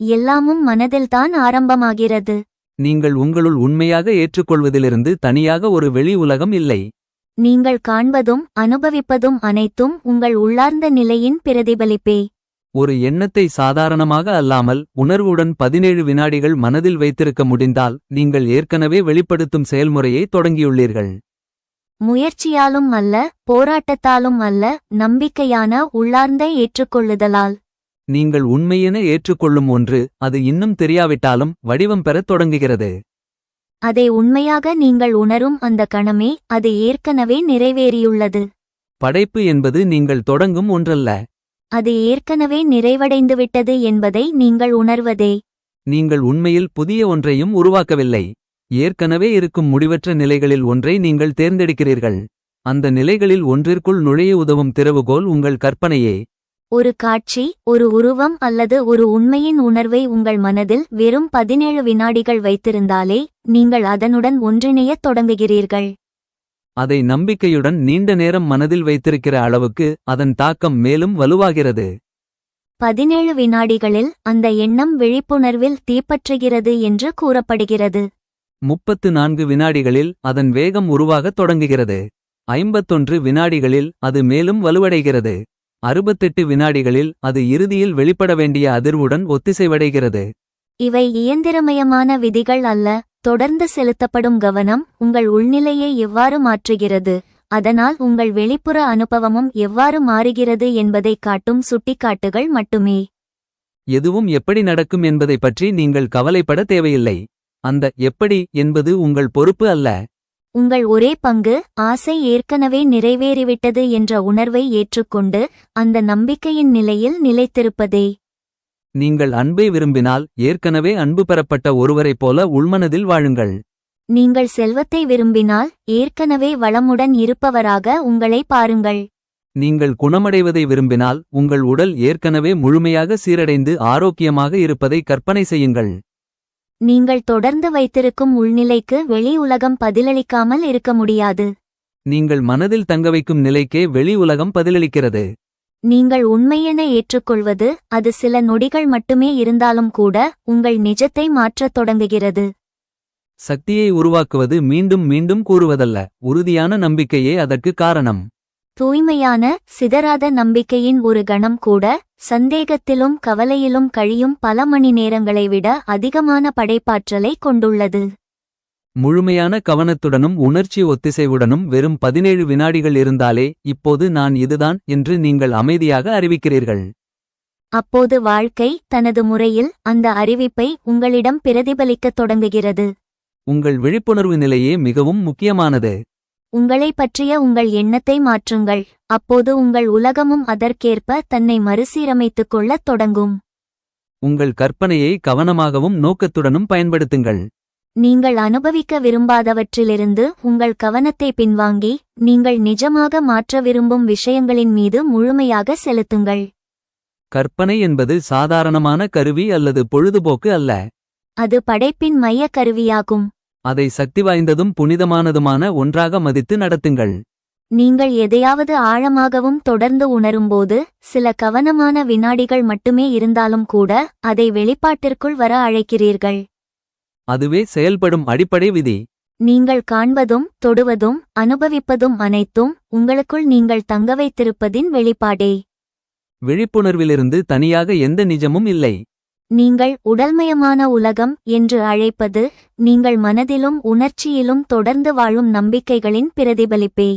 எல்லாமும் மனதில்தான் ஆரம்பமாகிறது. நீங்கள் உங்களுள் உண்மையாக ஏற்றுக்கொள்வதிலிருந்து தனியாக ஒரு வெளி உலகம் இல்லை. நீங்கள் காண்பதும் அனுபவிப்பதும் அனைத்தும் உங்கள் உள்ளார்ந்த நிலையின் பிரதிபலிப்பே. ஒரு எண்ணத்தை சாதாரணமாக அல்லாமல் உணர்வுடன் 17 வினாடிகள் மனதில் வைத்திருக்க முடிந்தால் நீங்கள் ஏற்கனவே வெளிப்படுத்தும் செயல்முறையை தொடங்கியுள்ளீர்கள். முயற்சியாலும் அல்ல, போராட்டத்தாலும் அல்ல, நம்பிக்கையான உள்ளார்ந்த ஏற்றுக்கொள்ளுதலால். நீங்கள் உண்மையென ஏற்றுக்கொள்ளும் ஒன்று, அது இன்னும் தெரியாவிட்டாலும் வடிவம் பெறத் தொடங்குகிறது. அதை உண்மையாக நீங்கள் உணரும் அந்த கணமே அது ஏற்கனவே நிறைவேறியுள்ளது. படைப்பு என்பது நீங்கள் தொடங்கும் ஒன்றல்ல. அது ஏற்கனவே நிறைவடைந்துவிட்டது என்பதை நீங்கள் உணர்வதே. நீங்கள் உண்மையில் புதிய ஒன்றையும் உருவாக்கவில்லை. ஏற்கனவே இருக்கும் முடிவற்ற நிலைகளில் ஒன்றை நீங்கள் தேர்ந்தெடுக்கிறீர்கள். அந்த நிலைகளில் ஒன்றிற்குள் நுழைய உதவும் திறவுகோல் உங்கள் கற்பனையே. ஒரு காட்சி, ஒரு உருவம் அல்லது ஒரு உண்மையின் உணர்வை உங்கள் மனதில் வெறும் 17 வினாடிகள் வைத்திருந்தாலே நீங்கள் அதனுடன் ஒன்றிணையத் தொடங்குகிறீர்கள். அதை நம்பிக்கையுடன் நீண்ட நேரம் மனதில் வைத்திருக்கிற அளவுக்கு அதன் தாக்கம் மேலும் வலுவாகிறது. 17 வினாடிகளில் அந்த எண்ணம் விழிப்புணர்வில் தீப்பற்றுகிறது என்று கூறப்படுகிறது. 34 வினாடிகளில் அதன் வேகம் உருவாகத் தொடங்குகிறது. 51 வினாடிகளில் அது மேலும் வலுவடைகிறது. 68 வினாடிகளில் அது இறுதியில் வெளிப்பட வேண்டிய அதிர்வுடன் ஒத்திசைவடைகிறது. இவை இயந்திரமயமான விதிகள் அல்ல, தொடர்ந்து செலுத்தப்படும் கவனம் உங்கள் உள்நிலையை எவ்வாறு மாற்றுகிறது, அதனால் உங்கள் வெளிப்புற அனுபவமும் எவ்வாறு மாறுகிறது என்பதைக் காட்டும் சுட்டிக்காட்டுகள் மட்டுமே. எதுவும் எப்படி நடக்கும் என்பதை பற்றி நீங்கள் கவலைப்பட தேவையில்லை. அந்த எப்படி என்பது உங்கள் பொறுப்பு அல்ல. உங்கள் ஒரே பங்கு, ஆசை ஏற்கனவே நிறைவேறிவிட்டது என்ற உணர்வை ஏற்றுக்கொண்டு அந்த நம்பிக்கையின் நிலையில் நிலைத்திருப்பதே. நீங்கள் அன்பை விரும்பினால் ஏற்கனவே அன்பு பெறப்பட்ட ஒருவரைப் போல உள்மனதில் வாழுங்கள். நீங்கள் செல்வத்தை விரும்பினால் ஏற்கனவே வளமுடன் இருப்பவராக உங்களை பாருங்கள். நீங்கள் குணமடைவதை விரும்பினால் உங்கள் உடல் ஏற்கனவே முழுமையாக சீரடைந்து ஆரோக்கியமாக இருப்பதை கற்பனை செய்யுங்கள். நீங்கள் தொடர்ந்து வைத்திருக்கும் உள்நிலைக்கு வெளி உலகம் பதிலளிக்காமல் இருக்க முடியாது. நீங்கள் மனதில் தங்கவைக்கும் நிலைக்கே வெளி உலகம் பதிலளிக்கிறது. நீங்கள் உண்மையென ஏற்றுக்கொள்வது அது சில நொடிகள் மட்டுமே இருந்தாலும் கூட உங்கள் நிஜத்தை மாற்றத் தொடங்குகிறது. சக்தியை உருவாக்குவது மீண்டும் மீண்டும் கூறுவதல்ல, உறுதியான நம்பிக்கையே அதற்கு காரணம். தூய்மையான, சிதறாத நம்பிக்கையின் ஒரு கணம் கூட சந்தேகத்திலும் கவலையிலும் கழியும் பல மணி நேரங்களை விட அதிகமான படைப்பாற்றலை கொண்டுள்ளது. முழுமையான கவனத்துடனும் உணர்ச்சி ஒத்திசைவுடனும் வெறும் 17 வினாடிகள் இருந்தாலே இப்போது நான் இதுதான் என்று நீங்கள் அமைதியாக அறிவிக்கிறீர்கள். அப்போது வாழ்க்கை தனது முறையில் அந்த அறிவிப்பை உங்களிடம் பிரதிபலிக்கத் தொடங்குகிறது. உங்கள் விழிப்புணர்வு நிலையே மிகவும் முக்கியமானது. உங்களைப் பற்றிய உங்கள் எண்ணத்தை மாற்றுங்கள், அப்போது உங்கள் உலகமும் அதற்கேற்ப தன்னை மறுசீரமைத்துக் கொள்ளத் தொடங்கும். உங்கள் கற்பனையை கவனமாகவும் நோக்கத்துடனும் பயன்படுத்துங்கள். நீங்கள் அனுபவிக்க விரும்பாதவற்றிலிருந்து உங்கள் கவனத்தை பின்வாங்கி நீங்கள் நிஜமாக மாற்ற விரும்பும் விஷயங்களின் மீது முழுமையாக செலுத்துங்கள். கற்பனை என்பது சாதாரணமான கருவி அல்லது பொழுதுபோக்கு அல்ல. அது படைப்பின் மைய கருவியாகும். அதை சக்திவாய்ந்ததும் புனிதமானதுமான ஒன்றாக மதித்து நடத்துங்கள். நீங்கள் எதையாவது ஆழமாகவும் தொடர்ந்து உணரும்போது சில கவனமான வினாடிகள் மட்டுமே இருந்தாலும் கூட அதை வெளிப்பாட்டிற்குள் வர அழைக்கிறீர்கள். அதுவே செயல்படும் அடிப்படை விதி. நீங்கள் காண்பதும் தொடுவதும் அனுபவிப்பதும் அனைத்தும் உங்களுக்குள் நீங்கள் தங்கவைத்திருப்பதின் வெளிப்பாடே. விழிப்புணர்விலிருந்து தனியாக எந்த நிஜமும் இல்லை. நீங்கள் உடல்மயமான உலகம் என்று அழைப்பது நீங்கள் மனதிலும் உணர்ச்சியிலும் தொடர்ந்து வாழும் நம்பிக்கைகளின் பிரதிபலிப்பே.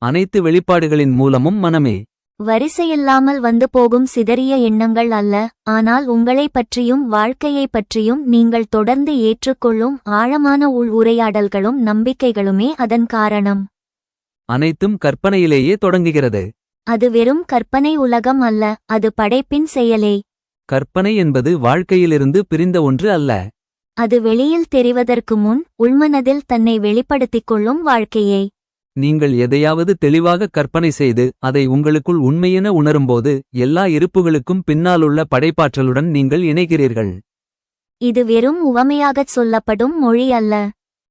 அனைத்து வெளிப்பாடுகளின் மூலமும் மனமே. வரிசையில்லாமல் வந்து போகும் சிதறிய எண்ணங்கள் அல்ல, ஆனால் உங்களைப் பற்றியும் வாழ்க்கையைப் பற்றியும் நீங்கள் தொடர்ந்து ஏற்றுக்கொள்ளும் ஆழமான உள் உரையாடல்களும் நம்பிக்கைகளுமே அதன் காரணம். அனைத்தும் கற்பனையிலேயே தொடங்குகிறது. அது வெறும் கற்பனை உலகம் அல்ல, அது படைப்பின் செயலே. கற்பனை என்பது வாழ்க்கையிலிருந்து பிரிந்த ஒன்று அல்ல. அது வெளியில் தெரிவதற்கு முன் உள்மனதில் தன்னை வெளிப்படுத்திக் கொள்ளும் வாழ்க்கையே. நீங்கள் எதையாவது தெளிவாக கற்பனை செய்து அதை உங்களுக்குள் உண்மையென உணரும்போது எல்லா இருப்புகளுக்கும் பின்னாலுள்ள படைப்பாற்றலுடன் நீங்கள் இணைகிறீர்கள். இது வெறும் உவமையாகச் சொல்லப்படும் மொழி அல்ல.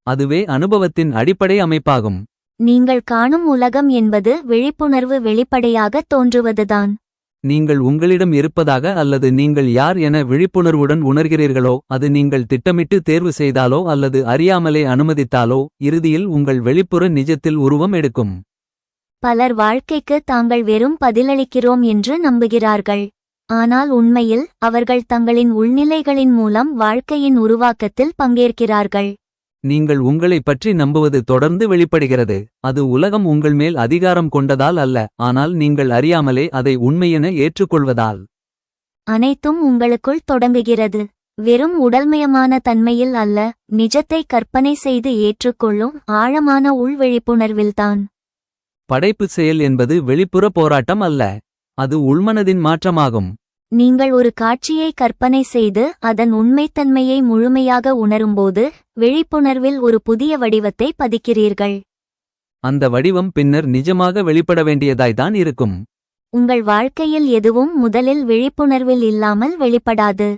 அதுவே அனுபவத்தின் அடிப்படை அமைப்பாகும். நீங்கள் காணும் உலகம் என்பது விழிப்புணர்வு வெளிப்படையாகத் தோன்றுவதுதான். நீங்கள் உங்களிடம் இருப்பதாக அல்லது நீங்கள் யார் என விழிப்புணர்வுடன் உணர்கிறீர்களோ, அது நீங்கள் திட்டமிட்டு தேர்வு செய்தாலோ அல்லது அறியாமலே அனுமதித்தாலோ, இறுதியில் உங்கள் வெளிப்புற நிஜத்தில் உருவம் எடுக்கும். பலர் வாழ்க்கைக்கு தாங்கள் வெறும் பதிலளிக்கிறோம் என்று நம்புகிறார்கள். ஆனால் உண்மையில் அவர்கள் தங்களின் உள்நிலைகளின் மூலம் வாழ்க்கையின் உருவாக்கத்தில் பங்கேற்கிறார்கள். நீங்கள் உங்களைப் பற்றி நம்புவது தொடர்ந்து வெளிப்படுகிறது. அது உலகம் உங்கள் மேல் அதிகாரம் கொண்டதால் அல்ல, ஆனால் நீங்கள் அறியாமலே அதை உண்மையென ஏற்றுக்கொள்வதால். அனைத்தும் உங்களுக்குள் தொடங்குகிறது. வெறும் உடல்மயமான தன்மையில் அல்ல, நிஜத்தை கற்பனை செய்து ஏற்றுக்கொள்ளும் ஆழமான உள் விழிப்புணர்வில்தான். படைப்பு செயல் என்பது வெளிப்புற போராட்டம் அல்ல, அது உள்மனதின் மாற்றமாகும். நீங்கள் ஒரு காட்சியை கற்பனை செய்து அதன் உண்மைத்தன்மையை முழுமையாக உணரும்போது விழிப்புணர்வில் ஒரு புதிய வடிவத்தை பதிக்கிறீர்கள். அந்த வடிவம் பின்னர் நிஜமாக வெளிப்பட வேண்டியதாய்தான் இருக்கும். உங்கள் வாழ்க்கையில் எதுவும் முதலில் விழிப்புணர்வில் இல்லாமல் வெளிப்படாது.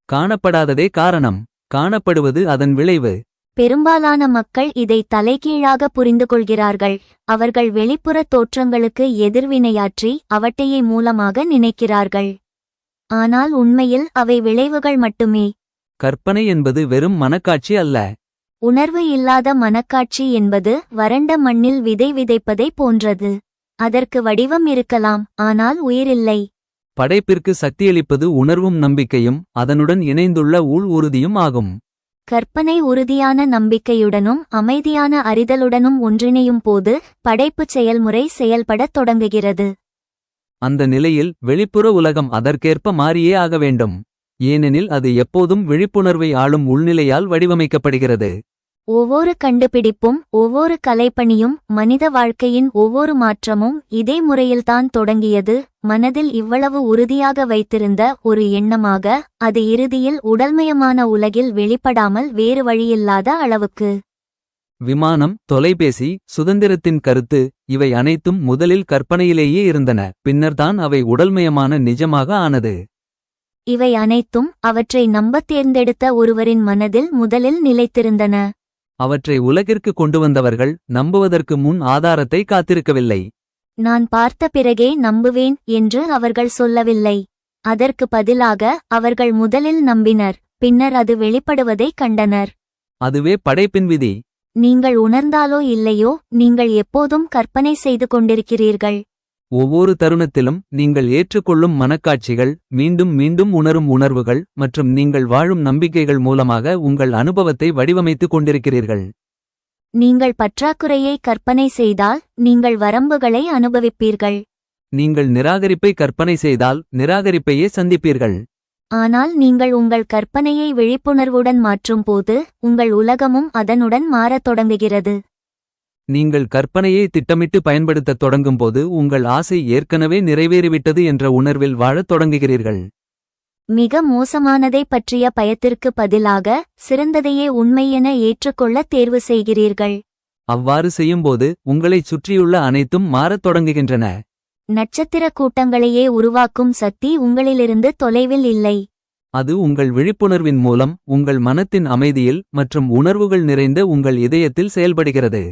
காணப்படாததே காரணம், காணப்படுவது அதன் விளைவு. பெரும்பாலான மக்கள் இதை தலைகீழாக புரிந்து கொள்கிறார்கள். அவர்கள் வெளிப்புற தோற்றங்களுக்கு எதிர்வினையாற்றி அவட்டையை மூலமாக நினைக்கிறார்கள். ஆனால் உண்மையில் அவை விளைவுகள் மட்டுமே. கற்பனை என்பது வெறும் மனக்காட்சி அல்ல. உணர்வு இல்லாத மனக்காட்சி என்பது வறண்ட மண்ணில் விதை விதைப்பதை போன்றது. அதற்கு வடிவம் இருக்கலாம், ஆனால் உயிரில்லை. படைப்பிற்கு சக்தியளிப்பது உணர்வும் நம்பிக்கையும் அதனுடன் இணைந்துள்ள உள் உறுதியும் ஆகும். கற்பனை உறுதியான நம்பிக்கையுடனும் அமைதியான அறிதலுடனும் ஒன்றிணையும் போது படைப்புச் செயல்முறை செயல்படத் தொடங்குகிறது. அந்த நிலையில் வெளிப்புற உலகம் அதற்கேற்ப மாறியே ஆக வேண்டும். ஏனெனில் அது எப்போதும் விழிப்புணர்வை ஆளும் உள்நிலையால் வடிவமைக்கப்படுகிறது. ஒவ்வொரு கண்டுபிடிப்பும் ஒவ்வொரு கலைப்பணியும் மனித வாழ்க்கையின் ஒவ்வொரு மாற்றமும் இதே முறையில்தான் தொடங்கியது. மனதில் இவ்வளவு உறுதியாக வைத்திருந்த ஒரு எண்ணமாக அது இறுதியில் உடல்மயமான உலகில் வெளிப்படாமல் வேறு வழியில்லாத அளவுக்கு. விமானம், தொலைபேசி, சுதந்திரத்தின் கருத்து, இவை அனைத்தும் முதலில் கற்பனையிலேயே இருந்தன, பின்னர்தான் அவை உடல்மயமான நிஜமாக ஆனது. இவை அனைத்தும் அவற்றை நம்பத் தேர்ந்தெடுத்த ஒருவரின் மனதில் முதலில் நிலைத்திருந்தன. அவற்றை உலகிற்கு கொண்டு வந்தவர்கள் நம்புவதற்கு முன் ஆதாரத்தை காத்திருக்கவில்லை. நான் பார்த்த பிறகே நம்புவேன் என்று அவர்கள் சொல்லவில்லை. அதற்கு பதிலாக அவர்கள் முதலில் நம்பினர், பின்னர் அது வெளிப்படுவதைக் கண்டனர். அதுவே படைப்பின் விதி. நீங்கள் உணர்ந்தாலோ இல்லையோ, நீங்கள் எப்போதும் கற்பனை செய்து கொண்டிருக்கிறீர்கள். ஒவ்வொரு தருணத்திலும் நீங்கள் ஏற்றுக்கொள்ளும் மனக்காட்சிகள், மீண்டும் மீண்டும் உணரும் உணர்வுகள் மற்றும் நீங்கள் வாழும் நம்பிக்கைகள் மூலமாக உங்கள் அனுபவத்தை வடிவமைத்துக் கொண்டிருக்கிறீர்கள். நீங்கள் பற்றாக்குறையை கற்பனை செய்தால் நீங்கள் வரம்புகளை அனுபவிப்பீர்கள். நீங்கள் நிராகரிப்பை கற்பனை செய்தால் நிராகரிப்பையே சந்திப்பீர்கள். ஆனால் நீங்கள் உங்கள் கற்பனையை விழிப்புணர்வுடன் மாற்றும்போது உங்கள் உலகமும் அதனுடன் மாறத் தொடங்குகிறது. நீங்கள் கற்பனையை திட்டமிட்டு பயன்படுத்தத் தொடங்கும்போது உங்கள் ஆசை ஏற்கனவே நிறைவேறிவிட்டது என்ற உணர்வில் வாழத் தொடங்குகிறீர்கள். மிக மோசமானதை பற்றிய பயத்திற்கு பதிலாக சிறந்ததையே உண்மை என ஏற்றுக்கொள்ள தேர்வு செய்கிறீர்கள். அவ்வாறு செய்யும்போது உங்களைச் சுற்றியுள்ள அனைத்தும் மாறத் தொடங்குகின்றன. நட்சத்திர கூட்டங்களையே உருவாக்கும் சக்தி உங்களிலிருந்து தொலைவில் இல்லை. அது உங்கள் விழிப்புணர்வின் மூலம் உங்கள் மனத்தின் அமைதியில் மற்றும் உணர்வுகள் நிறைந்த உங்கள் இதயத்தில் செயல்படுகிறது.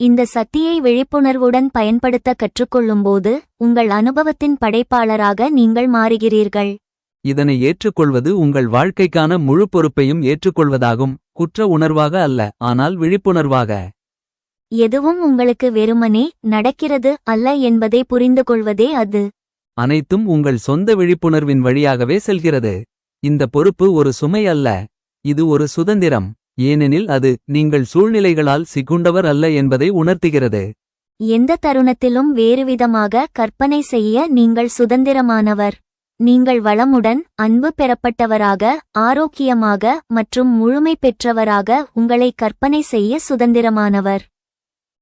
இந்த சக்தியை விழிப்புணர்வுடன் பயன்படுத்த கற்றுக்கொள்ளும்போது உங்கள் அனுபவத்தின் படைப்பாளராக நீங்கள் மாறுகிறீர்கள். இதனை ஏற்றுக்கொள்வது உங்கள் வாழ்க்கைக்கான முழு பொறுப்பையும் ஏற்றுக்கொள்வதாகும், குற்ற உணர்வாக அல்ல, ஆனால் விழிப்புணர்வாக. எதுவும் உங்களுக்கு வெறுமனே நடக்கிறது அல்ல என்பதை புரிந்துகொள்வதே அது. அனைத்தும் உங்கள் சொந்த விழிப்புணர்வின் வழியாகவே செல்கிறது. இந்த பொறுப்பு ஒரு சுமை அல்ல, இது ஒரு சுதந்திரம். ஏனெனில் அது நீங்கள் சூழ்நிலைகளால் சிக்குண்டவர் அல்ல என்பதை உணர்த்துகிறது. எந்த தருணத்திலும் வேறுவிதமாக கற்பனை செய்ய நீங்கள் சுதந்திரமானவர். நீங்கள் வளமுடன் அன்பு பெறப்பட்டவராக, ஆரோக்கியமாக மற்றும் முழுமை பெற்றவராக உங்களை கற்பனை செய்ய சுதந்திரமானவர்.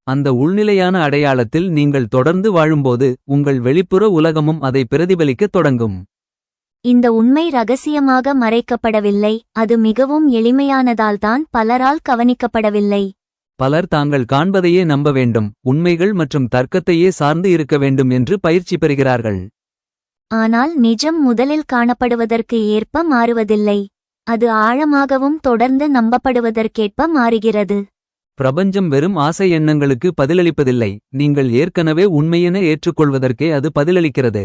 அந்த உள்நிலையான அடையாளத்தில் நீங்கள் தொடர்ந்து வாழும்போது உங்கள் வெளிப்புற உலகமும் அதை பிரதிபலிக்கத் தொடங்கும். இந்த உண்மை ரகசியமாக மறைக்கப்படவில்லை, அது மிகவும் எளிமையானதால்தான் பலரால் கவனிக்கப்படவில்லை. பலர் தாங்கள் காண்பதையே நம்ப வேண்டும், உண்மைகள் மற்றும் தர்க்கத்தையே சார்ந்து இருக்க வேண்டும் என்று பயிற்சி பெறுகிறார்கள். ஆனால் நிஜம் முதலில் காணப்படுவதற்கு ஏற்ப மாறுவதில்லை. அது ஆழமாகவும் தொடர்ந்து நம்பப்படுவதற்கேற்ப மாறுகிறது. பிரபஞ்சம் வெறும் ஆசை எண்ணங்களுக்கு பதிலளிப்பதில்லை, நீங்கள் ஏற்கனவே உண்மையென ஏற்றுக்கொள்வதற்கே அது பதிலளிக்கிறது.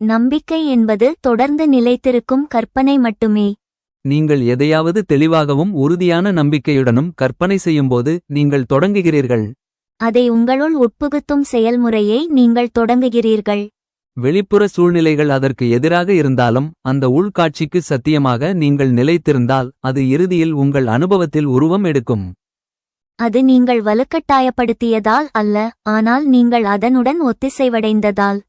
நம்பிக்கை என்பது தொடர்ந்து நிலைத்திருக்கும் கற்பனை மட்டுமே. நீங்கள் எதையாவது தெளிவாகவும் உறுதியான நம்பிக்கையுடனும் கற்பனை செய்யும்போது நீங்கள் தொடங்குகிறீர்கள். அதை உங்களுள் உட்புகுத்தும் செயல்முறையை நீங்கள் தொடங்குகிறீர்கள். வெளிப்புற சூழ்நிலைகள் அதற்கு எதிராக இருந்தாலும் அந்த உள்காட்சிக்கு சத்தியமாக நீங்கள் நிலைத்திருந்தால் அது இறுதியில் உங்கள் அனுபவத்தில் உருவம் எடுக்கும். அது நீங்கள் வலுக்கட்டாயப்படுத்தியதால் அல்ல, ஆனால் நீங்கள் அதனுடன் ஒத்திசைவடைந்ததால்.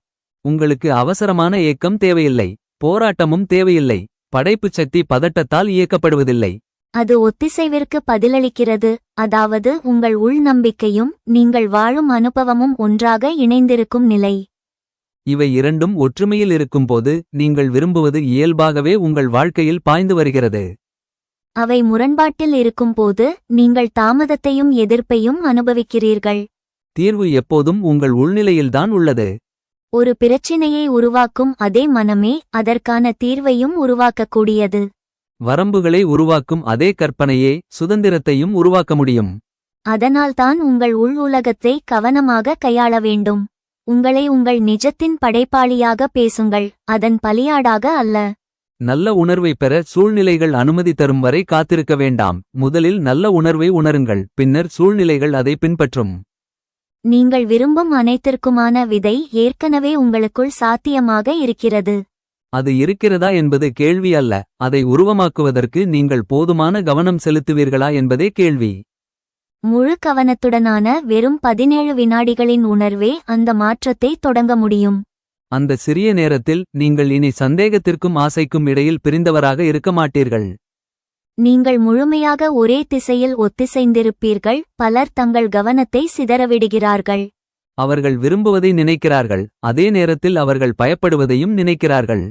உங்களுக்கு அவசரமான ஏக்கம் தேவையில்லை. போராட்டமும் தேவையில்லை. படைப்புச் சக்தி பதட்டத்தால் இயக்கப்படுவதில்லை. அது ஒத்திசைவிற்கு பதிலளிக்கிறது, அதாவது உங்கள் உள் நம்பிக்கையும் நீங்கள் வாழும் அனுபவமும் ஒன்றாக இணைந்திருக்கும் நிலை. இவை இரண்டும் ஒற்றுமையில் இருக்கும்போது நீங்கள் விரும்புவது இயல்பாகவே உங்கள் வாழ்க்கையில் பாய்ந்து வருகிறது. அவை முரண்பாட்டில் இருக்கும்போது நீங்கள் தாமதத்தையும் எதிர்ப்பையும் அனுபவிக்கிறீர்கள். தீர்வு எப்போதும் உங்கள் உள்நிலையில்தான் உள்ளது. ஒரு பிரச்சினையை உருவாக்கும் அதே மனமே அதற்கான தீர்வையும் உருவாக்கக்கூடியது. வரம்புகளை உருவாக்கும் அதே கற்பனையே சுதந்திரத்தையும் உருவாக்க முடியும். அதனால்தான் உங்கள் உள் உலகத்தை கவனமாக கையாள வேண்டும். உங்களை உங்கள் நிஜத்தின் படைப்பாளியாக பேசுங்கள், அதன் பலியாடாக அல்ல. நல்ல உணர்வை பெற சூழ்நிலைகள் அனுமதி தரும் வரை காத்திருக்க வேண்டாம். முதலில் நல்ல உணர்வை உணருங்கள், பின்னர் சூழ்நிலைகள் அதை பின்பற்றும். நீங்கள் விரும்பும் அனைத்திற்குமான விதை ஏற்கனவே உங்களுக்குள் சாத்தியமாக இருக்கிறது. அது இருக்கிறதா என்பது கேள்வி அல்ல, அதை உருவமாக்குவதற்கு நீங்கள் போதுமான கவனம் செலுத்துவீர்களா என்பதே கேள்வி. முழு கவனத்துடனான வெறும் 17 வினாடிகளின் உணர்வே அந்த மாற்றத்தை தொடங்க முடியும். அந்த சிறிய நேரத்தில் நீங்கள் இனி சந்தேகத்திற்கும் ஆசைக்கும் இடையில் பிரிந்தவராக இருக்க மாட்டீர்கள். நீங்கள் முழுமையாக ஒரே திசையில் ஒத்திசைந்திருப்பீர்கள். பலர் தங்கள் கவனத்தை சிதறவிடுகிறார்கள். அவர்கள் விரும்புவதை நினைக்கிறார்கள், அதே நேரத்தில் அவர்கள் பயப்படுவதையும் நினைக்கிறார்கள்.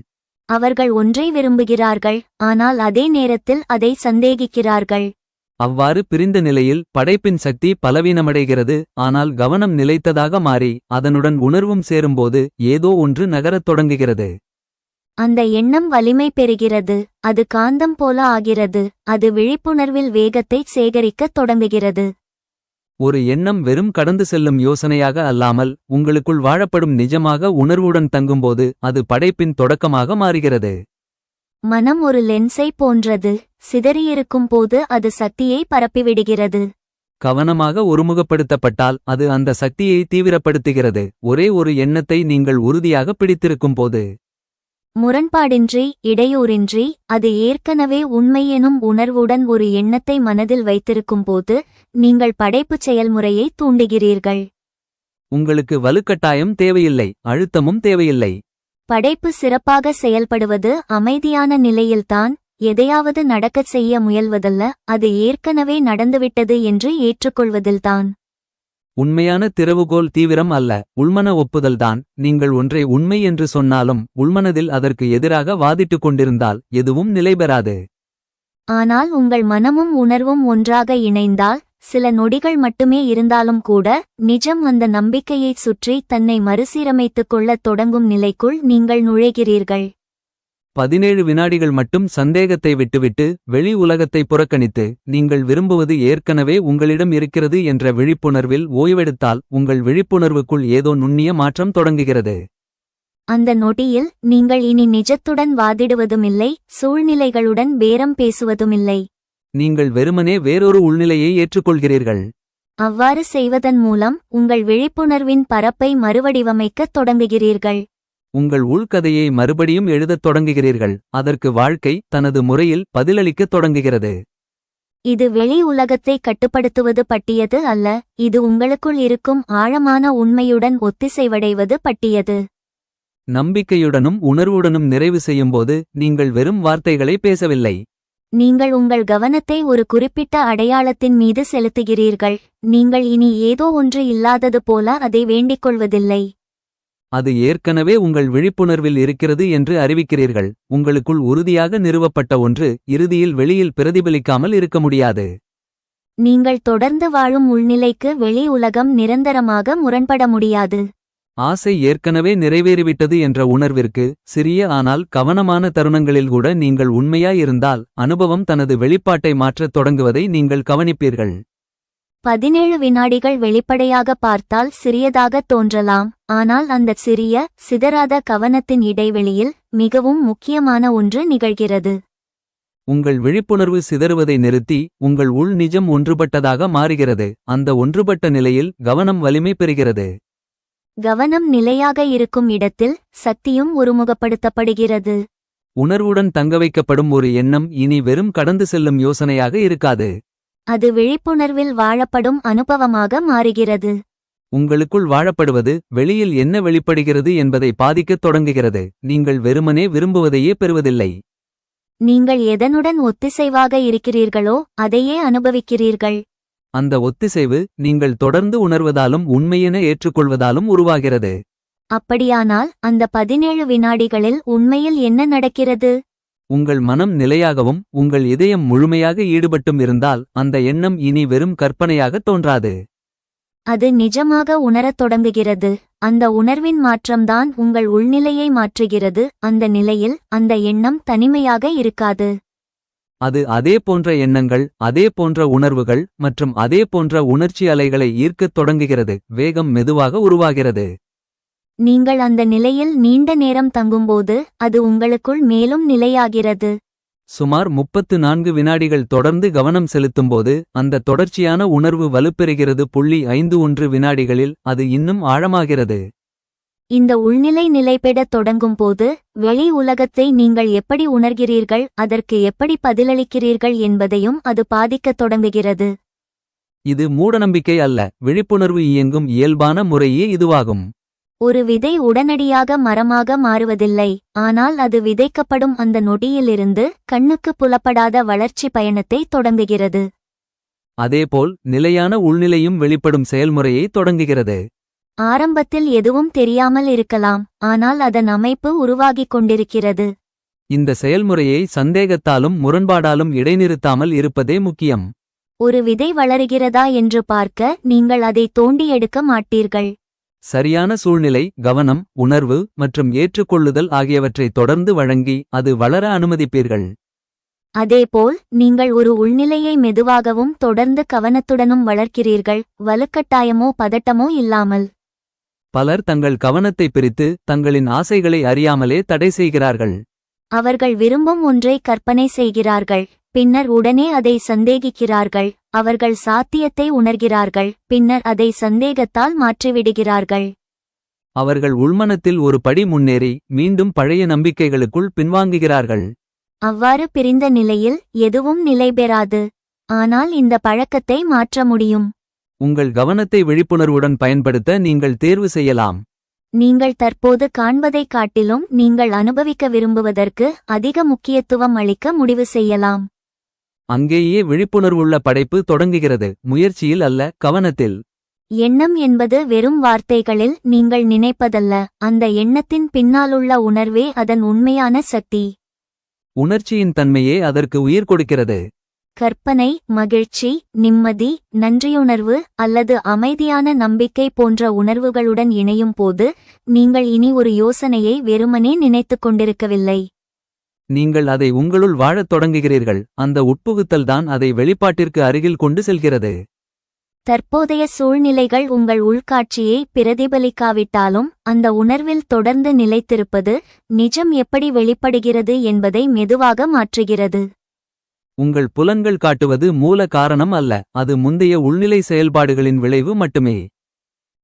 அவர்கள் ஒன்றை விரும்புகிறார்கள், ஆனால் அதே நேரத்தில் அதை சந்தேகிக்கிறார்கள். அவ்வாறு பிரிந்த நிலையில் படைப்பின் சக்தி பலவீனமடைகிறது. ஆனால் கவனம் நிலைத்ததாக மாறி அதனுடன் உணர்வும் சேரும்போது ஏதோ ஒன்று நகரத் தொடங்குகிறது. அந்த எண்ணம் வலிமை பெறுகிறது, அது காந்தம் போல ஆகிறது, அது விழிப்புணர்வில் வேகத்தை சேகரிக்கத் தொடங்குகிறது. ஒரு எண்ணம் வெறும் கடந்து செல்லும் யோசனையாக அல்லாமல் உங்களுக்குள் வாழப்படும் நிஜமாக உணர்வுடன் தங்கும்போது அது படைப்பின் தொடக்கமாக மாறுகிறது. மனம் ஒரு லென்ஸை போன்றது, சிதறியிருக்கும் போது அது சக்தியை பரப்பிவிடுகிறது. கவனமாக ஒருமுகப்படுத்தப்பட்டால் அது அந்த சக்தியை தீவிரப்படுத்துகிறது. ஒரே ஒரு எண்ணத்தை நீங்கள் உறுதியாக பிடித்திருக்கும்போது, முரண்பாடின்றி இடையூறின்றி, அது ஏற்கனவே உண்மை எனும் உணர்வுடன் ஒரு எண்ணத்தை மனதில் வைத்திருக்கும்போது நீங்கள் படைப்புச் செயல்முறையை தூண்டுகிறீர்கள். உங்களுக்கு வலுக்கட்டாயம் தேவையில்லை, அழுத்தமும் தேவையில்லை. படைப்பு சிறப்பாக செயல்படுவது அமைதியான நிலையில்தான். எதையாவது நடக்கச் செய்ய முயல்வதல்ல, அது ஏற்கனவே நடந்துவிட்டது என்று ஏற்றுக்கொள்வதில்தான். உண்மையான திறவுகோல் தீவிரம் அல்ல, உள்மன ஒப்புதல்தான். நீங்கள் ஒன்றை உண்மை என்று சொன்னாலும் உள்மனதில் அதற்கு எதிராக வாதிட்டுக் கொண்டிருந்தால் எதுவும் நிலைபெறாது. ஆனால் உங்கள் மனமும் உணர்வும் ஒன்றாக இணைந்தால், சில நொடிகள் மட்டுமே இருந்தாலும் கூட, நிஜம் அந்த நம்பிக்கையைச் சுற்றி தன்னை மறுசீரமைத்துக் கொள்ளத் தொடங்கும் நிலைக்குள் நீங்கள் நுழைகிறீர்கள். 17 வினாடிகள் மட்டும் சந்தேகத்தை விட்டுவிட்டு வெளி உலகத்தை புறக்கணித்து நீங்கள் விரும்புவது ஏற்கனவே உங்களிடம் இருக்கிறது என்ற விழிப்புணர்வில் ஓய்வெடுத்தால் உங்கள் விழிப்புணர்வுக்குள் ஏதோ நுண்ணிய மாற்றம் தொடங்குகிறது. அந்த நொடியில் நீங்கள் இனி நிஜத்துடன் வாதிடுவதுமில்லை, சூழ்நிலைகளுடன் பேரம் பேசுவதுமில்லை. நீங்கள் வெறுமனே வேறொரு உள்நிலையை ஏற்றுக்கொள்கிறீர்கள். அவ்வாறு செய்வதன் மூலம் உங்கள் விழிப்புணர்வின் பரப்பை மறுவடிவமைக்கத் தொடங்குகிறீர்கள். உங்கள் உள்கதையை மறுபடியும் எழுதத் தொடங்குகிறீர்கள். அதற்கு வாழ்க்கை தனது முறையில் பதிலளிக்கத் தொடங்குகிறது. இது வெளி உலகத்தை கட்டுப்படுத்துவது பற்றியது அல்ல, இது உங்களுக்குள் இருக்கும் ஆழமான உண்மையுடன் ஒத்திசைவடைவது பற்றியது. நம்பிக்கையுடனும் உணர்வுடனும் நிறைவு செய்யும்போது நீங்கள் வெறும் வார்த்தைகளை பேசவில்லை. நீங்கள் உங்கள் கவனத்தை ஒரு குறிப்பிட்ட அடையாளத்தின் மீது செலுத்துகிறீர்கள். நீங்கள் இனி ஏதோ ஒன்று இல்லாதது போல அதை வேண்டிக்கொள்வதில்லை. அது ஏற்கனவே உங்கள் விழிப்புணர்வில் இருக்கிறது என்று அறிவிக்கிறீர்கள். உங்களுக்குள் உறுதியாக நிறுவப்பட்ட ஒன்று இறுதியில் வெளியில் பிரதிபலிக்காமல் இருக்க முடியாது. நீங்கள் தொடர்ந்து வாழும் உள்நிலைக்கு வெளி உலகம் நிரந்தரமாக முரண்பட முடியாது. ஆசை ஏற்கனவே நிறைவேறிவிட்டது என்ற உணர்விற்கு சிறிய ஆனால் கவனமான தருணங்களில் கூட நீங்கள் உண்மையாயிருந்தால் அனுபவம் தனது வெளிப்பாட்டை மாற்றத் தொடங்குவதை நீங்கள் கவனிப்பீர்கள். 17 வினாடிகள் வெளிப்படையாக பார்த்தால் சிறியதாக தோன்றலாம், ஆனால் அந்த சிறிய, சிதறாத கவனத்தின் இடைவெளியில் மிகவும் முக்கியமான ஒன்று நிகழ்கிறது. உங்கள் விழிப்புணர்வு சிதறுவதை நிறுத்தி உங்கள் உள் நிஜம் ஒன்றுபட்டதாக மாறுகிறது. அந்த ஒன்றுபட்ட நிலையில் கவனம் வலிமை பெறுகிறது. கவனம் நிலையாக இருக்கும் இடத்தில் சக்தியும் ஒருமுகப்படுத்தப்படுகிறது. உணர்வுடன் தங்கவைக்கப்படும் ஒரு எண்ணம் இனி வெறும் கடந்து செல்லும் யோசனையாக இருக்காது. அது விழிப்புணர்வில் வாழப்படும் அனுபவமாக மாறுகிறது. உங்களுக்குள் வாழப்படுவது வெளியில் என்ன வெளிப்படுகிறது என்பதை பாதிக்கத் தொடங்குகிறது. நீங்கள் வெறுமனே விரும்புவதையே பெறுவதில்லை. நீங்கள் எதனுடன் ஒத்திசைவாக இருக்கிறீர்களோ அதையே அனுபவிக்கிறீர்கள். அந்த ஒத்திசைவு நீங்கள் தொடர்ந்து உணர்வதாலும் உண்மையென ஏற்றுக்கொள்வதாலும் உருவாகிறது. அப்படியானால் அந்த 17 வினாடிகளில் உண்மையில் என்ன நடக்கிறது? உங்கள் மனம் நிலையாகவும் உங்கள் இதயம் முழுமையாக ஈடுபட்டும் இருந்தால் அந்த எண்ணம் இனி வெறும் கற்பனையாக தோன்றாது. அது நிஜமாக உணரத் தொடங்குகிறது. அந்த உணர்வின் மாற்றம்தான் உங்கள் உள்நிலையை மாற்றுகிறது. அந்த நிலையில் அந்த எண்ணம் தனிமையாக இருக்காது. அது அதே போன்ற எண்ணங்கள், அதே போன்ற உணர்வுகள் மற்றும் அதே போன்ற உணர்ச்சி அலைகளை ஈர்க்கத் தொடங்குகிறது. வேகம் மெதுவாக உருவாகிறது. நீங்கள் அந்த நிலையில் நீண்ட நேரம் தங்கும்போது அது உங்களுக்குள் மேலும் நிலையாகிறது. சுமார் 34 வினாடிகள் தொடர்ந்து கவனம் செலுத்தும்போது அந்த தொடர்ச்சியான உணர்வு வலுப்பெறுகிறது. 51 வினாடிகளில் அது இன்னும் ஆழமாகிறது. இந்த உள்நிலை நிலைபெறத் தொடங்கும்போது வெளி உலகத்தை நீங்கள் எப்படி உணர்கிறீர்கள், அதற்கு எப்படி பதிலளிக்கிறீர்கள் என்பதையும் அது பாதிக்கத் தொடங்குகிறது. இது மூடநம்பிக்கை அல்ல, விழிப்புணர்வு இயங்கும் இயல்பான முறையே இதுவாகும். ஒரு விதை உடனடியாக மரமாக மாறுவதில்லை, ஆனால் அது விதைக்கப்படும் அந்த நொடியிலிருந்து கண்ணுக்கு புலப்படாத வளர்ச்சி பயணத்தை தொடங்குகிறது. அதேபோல் நிலையான உள்நிலையும் வெளிப்படும் செயல்முறையை தொடங்குகிறது. ஆரம்பத்தில் எதுவும் தெரியாமல் இருக்கலாம், ஆனால் அதன் அமைப்பு உருவாகிக் கொண்டிருக்கிறது. இந்த செயல்முறையை சந்தேகத்தாலும் முரண்பாடாலும் இடைநிறுத்தாமல் இருப்பதே முக்கியம். ஒரு விதை வளருகிறதா என்று பார்க்க நீங்கள் அதை தோண்டி எடுக்க மாட்டீர்கள். சரியான சூழ்நிலை, கவனம், உணர்வு மற்றும் ஏற்றுக்கொள்ளுதல் ஆகியவற்றை தொடர்ந்து வழங்கி அது வளர அனுமதிப்பீர்கள். அதேபோல் நீங்கள் ஒரு உள்நிலையை மெதுவாகவும் தொடர்ந்து கவனத்துடனும் வளர்க்கிறீர்கள், வலுக்கட்டாயமோ பதட்டமோ இல்லாமல். பலர் தங்கள் கவனத்தை பிரித்து தங்களின் ஆசைகளை அறியாமலே தடை செய்கிறார்கள். அவர்கள் விரும்பும் ஒன்றை கற்பனை செய்கிறார்கள், பின்னர் உடனே அதை சந்தேகிக்கிறார்கள். அவர்கள் சாத்தியத்தை உணர்கிறார்கள், பின்னர் அதை சந்தேகத்தால் மாற்றிவிடுகிறார்கள். அவர்கள் உள்மனத்தில் ஒரு படி முன்னேறி மீண்டும் பழைய நம்பிக்கைகளுக்குள் பின்வாங்குகிறார்கள். அவ்வாறு பிரிந்த நிலையில் எதுவும் நிலைபெறாது. ஆனால் இந்த பழக்கத்தை மாற்ற முடியும். உங்கள் கவனத்தை விழிப்புணர்வுடன் பயன்படுத்த நீங்கள் தேர்வு செய்யலாம். நீங்கள் தற்போது காண்பதைக் காட்டிலும் நீங்கள் அனுபவிக்க விரும்புவதற்கு அதிக முக்கியத்துவம் அளிக்க முடிவு செய்யலாம். அங்கேயே விழிப்புணர்வுள்ள படைப்பு தொடங்குகிறது, முயற்சியில் அல்ல, கவனத்தில். எண்ணம் என்பது வெறும் வார்த்தைகளில் நீங்கள் நினைப்பதல்ல, அந்த எண்ணத்தின் பின்னாலுள்ள உணர்வே அதன் உண்மையான சக்தி. உணர்ச்சியின் தன்மையே அதற்கு உயிர் கொடுக்கிறது. கற்பனை, மகிழ்ச்சி, நிம்மதி, நன்றியுணர்வு அல்லது அமைதியான நம்பிக்கை போன்ற உணர்வுகளுடன் இணையும் போது நீங்கள் இனி ஒரு யோசனையை வெறுமனே நினைத்துக் கொண்டிருக்கவில்லை. நீங்கள் அதை உங்களுள் வாழத் தொடங்குகிறீர்கள். அந்த உட்புகுத்தல்தான் அதை வெளிப்பாட்டிற்கு அருகில் கொண்டு செல்கிறது. தற்போதைய சூழ்நிலைகள் உங்கள் உள்காட்சியை பிரதிபலிக்காவிட்டாலும் அந்த உணர்வில் தொடர்ந்து நிலைத்திருப்பது நிஜம் எப்படி வெளிப்படுகிறது என்பதை மெதுவாக மாற்றுகிறது. உங்கள் புலன்கள் காட்டுவது மூல காரணம் அல்ல, அது முந்தைய உள்நிலை செயல்பாடுகளின் விளைவு மட்டுமே.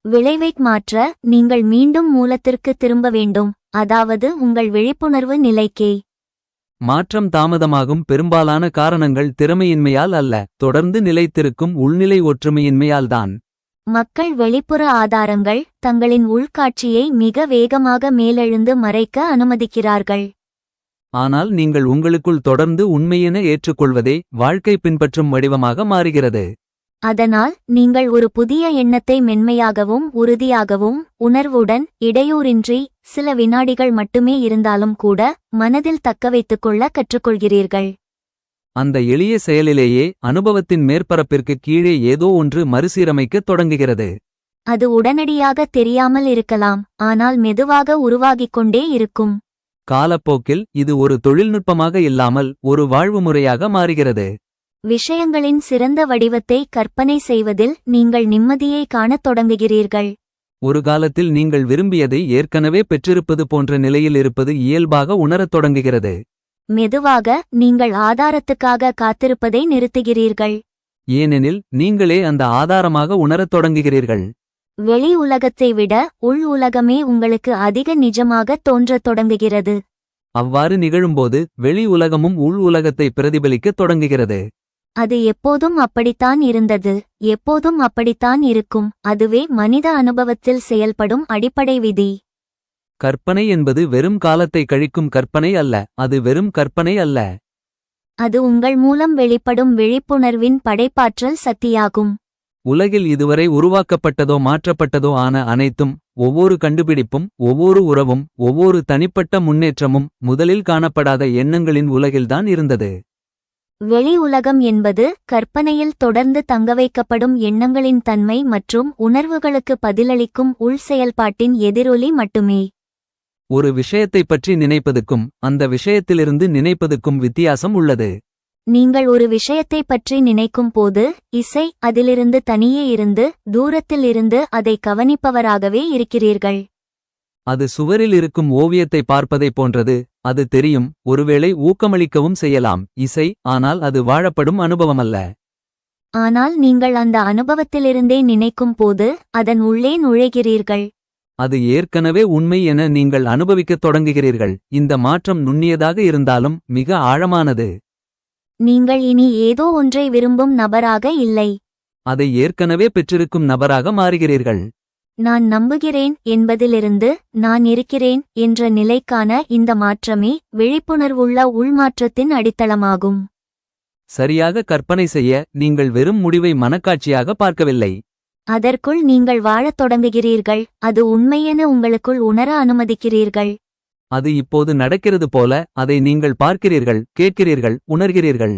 விளைவை மாற்ற நீங்கள் மீண்டும் மூலத்திற்கு திரும்ப வேண்டும், அதாவது உங்கள் விழிப்புணர்வு நிலைக்கே. மாற்றம் தாமதமாகும் பெரும்பாலான காரணங்கள் திறமையின்மையால் அல்ல, தொடர்ந்து நிலைத்திருக்கும் உள்நிலை ஒற்றுமையின்மையால்தான். மக்கள் வெளிப்புற ஆதாரங்கள் தங்களின் உள்காட்சியை மிக வேகமாக மேலெழுந்து மறைக்க அனுமதிக்கிறார்கள். ஆனால் நீங்கள் உங்களுக்குள் தொடர்ந்து உண்மையென ஏற்றுக்கொள்வதே வாழ்க்கை பின்பற்றும் வடிவமாக மாறுகிறது. அதனால் நீங்கள் ஒரு புதிய எண்ணத்தை மென்மையாகவும் உறுதியாகவும் உணர்வுடன் இடையூறின்றி சில வினாடிகள் மட்டுமே இருந்தாலும் கூட மனதில் தக்கவைத்துக்கொள்ள கற்றுக்கொள்கிறீர்கள். அந்த எளிய செயலிலேயே அனுபவத்தின் மேற்பரப்பிற்கு கீழே ஏதோ ஒன்று மறுசீரமைக்கத் தொடங்குகிறது. அது உடனடியாக தெரியாமல் இருக்கலாம், ஆனால் மெதுவாக உருவாகிக் கொண்டே இருக்கும். காலப்போக்கில் இது ஒரு தொழில்நுட்பமாக இல்லாமல் ஒரு வாழ்வுமுறையாக மாறுகிறது. விஷயங்களின் சிறந்த வடிவத்தை கற்பனை செய்வதில் நீங்கள் நிம்மதியை காணத் தொடங்குகிறீர்கள். ஒரு காலத்தில் நீங்கள் விரும்பியதை ஏற்கனவே பெற்றிருப்பது போன்ற நிலையில் இருப்பது இயல்பாக உணரத் தொடங்குகிறது. மெதுவாக நீங்கள் ஆதாரத்துக்காக காத்திருப்பதை நிறுத்துகிறீர்கள். ஏனெனில் நீங்களே அந்த ஆதாரமாக உணரத் தொடங்குகிறீர்கள். வெளி உலகத்தை விட உள் உலகமே உங்களுக்கு அதிக நிஜமாக தோன்றத் தொடங்குகிறது. அவ்வாறு நிகழும்போது வெளி உலகமும் உள் உலகத்தை பிரதிபலிக்கத் தொடங்குகிறது. அது எப்போதும் அப்படித்தான் இருந்தது, எப்போதும் அப்படித்தான் இருக்கும். அதுவே மனித அனுபவத்தில் செயல்படும் அடிப்படை விதி. கற்பனை என்பது வெறும் காலத்தை கழிக்கும் கற்பனை அல்ல, அது வெறும் கற்பனை அல்ல. அது உங்கள் மூலம் வெளிப்படும் விழிப்புணர்வின் படைப்பாற்றல் சக்தியாகும். உலகில் இதுவரை உருவாக்கப்பட்டதோ மாற்றப்பட்டதோ ஆன அனைத்தும், ஒவ்வொரு கண்டுபிடிப்பும், ஒவ்வொரு உறவும், ஒவ்வொரு தனிப்பட்ட முன்னேற்றமும் முதலில் காணப்படாத எண்ணங்களின் உலகில்தான் இருந்தது. வெளி உலகம் என்பது கற்பனையில் தொடர்ந்து தங்கவைக்கப்படும் எண்ணங்களின் தன்மை மற்றும் உணர்வுகளுக்கு பதிலளிக்கும் உள் செயல்பாட்டின் எதிரொலி மட்டுமே. ஒரு விஷயத்தைப் பற்றி நினைப்பதுக்கும் அந்த விஷயத்திலிருந்து நினைப்பதுக்கும் வித்தியாசம் உள்ளது. நீங்கள் ஒரு விஷயத்தைப் பற்றி நினைக்கும் போது இசை அதிலிருந்து தனியே இருந்து தூரத்தில் இருந்து அதை கவனிப்பவராகவே இருக்கிறீர்கள். அது சுவரில் இருக்கும் ஓவியத்தை பார்ப்பதைப் போன்றது. அது தெரியும், ஒருவேளை ஊக்கமளிக்கவும் செய்யலாம். இசை, ஆனால் அது வாழப்படும் அனுபவமல்ல. ஆனால் நீங்கள் அந்த அனுபவத்திலிருந்தே நினைக்கும் போது அதன் உள்ளே நுழைகிறீர்கள். அது ஏற்கனவே உண்மை என நீங்கள் அனுபவிக்கத் தொடங்குகிறீர்கள். இந்த மாற்றம் நுண்ணியதாக இருந்தாலும் மிக ஆழமானது. நீங்கள் இனி ஏதோ ஒன்றை விரும்பும் நபராக இல்லை. அதை ஏற்கனவே பெற்றிருக்கும் நபராக மாறுகிறீர்கள். நான் நம்புகிறேன் என்பதிலிருந்து நான் இருக்கிறேன் என்ற நிலைக்கான இந்த மாற்றமே விழிப்புணர்வுள்ள உள்மாற்றத்தின் அடித்தளமாகும். சரியாக கற்பனை செய்ய நீங்கள் வெறும் முடிவை மனக்காட்சியாக பார்க்கவில்லை. அதற்குள் நீங்கள் வாழத் தொடங்குகிறீர்கள். அது உண்மையென உங்களுக்குள் உணர அனுமதிக்கிறீர்கள். அது இப்போது நடக்கிறது போல அதை நீங்கள் பார்க்கிறீர்கள், கேட்கிறீர்கள், உணர்கிறீர்கள்.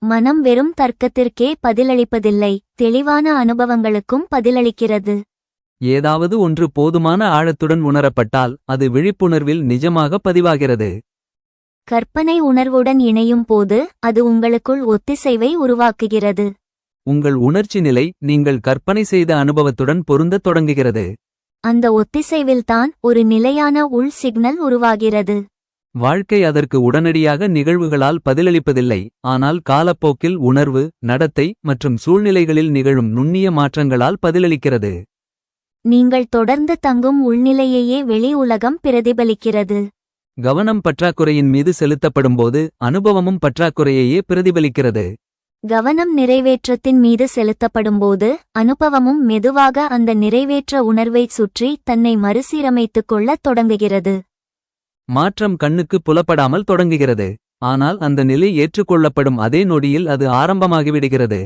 மனம் வெறும் தர்க்கத்திற்கே பதிலளிப்பதில்லை, தெளிவான அனுபவங்களுக்கும் பதிலளிக்கிறது. ஏதாவது ஒன்று போதுமான ஆழத்துடன் உணரப்பட்டால் அது விழிப்புணர்வில் நிஜமாக பதிவாகிறது. கற்பனை உணர்வுடன் இணையும் போது அது உங்களுக்குள் ஒத்திசைவை உருவாக்குகிறது. உங்கள் உணர்ச்சி நிலை நீங்கள் கற்பனை செய்த அனுபவத்துடன் பொருந்தத் தொடங்குகிறது. அந்த ஒத்திசைவில்தான் ஒரு நிலையான உள் சிக்னல் உருவாகிறது. வாழ்க்கை அதற்கு உடனடியாக நிகழ்வுகளால் பதிலளிப்பதில்லை, ஆனால் காலப்போக்கில் உணர்வு, நடத்தை மற்றும் சூழ்நிலைகளில் நிகழும் நுண்ணிய மாற்றங்களால் பதிலளிக்கிறது. நீங்கள் தொடர்ந்து தங்கும் உள்நிலையையே வெளி உலகம் பிரதிபலிக்கிறது. கவனம் பற்றாக்குறையின் மீது செலுத்தப்படும்போது அனுபவமும் பற்றாக்குறையையே பிரதிபலிக்கிறது. கவனம் நிறைவேற்றத்தின் மீது செலுத்தப்படும்போது அனுபவமும் மெதுவாக அந்த நிறைவேற்ற உணர்வைச் சுற்றி தன்னை மறுசீரமைத்துக் கொள்ளத் தொடங்குகிறது. மாற்றம் கண்ணுக்கு புலப்படாமல் தொடங்குகிறது, ஆனால் அந்த நிலை ஏற்றுக்கொள்ளப்படும் அதே நொடியில் அது ஆரம்பமாகிவிடுகிறது.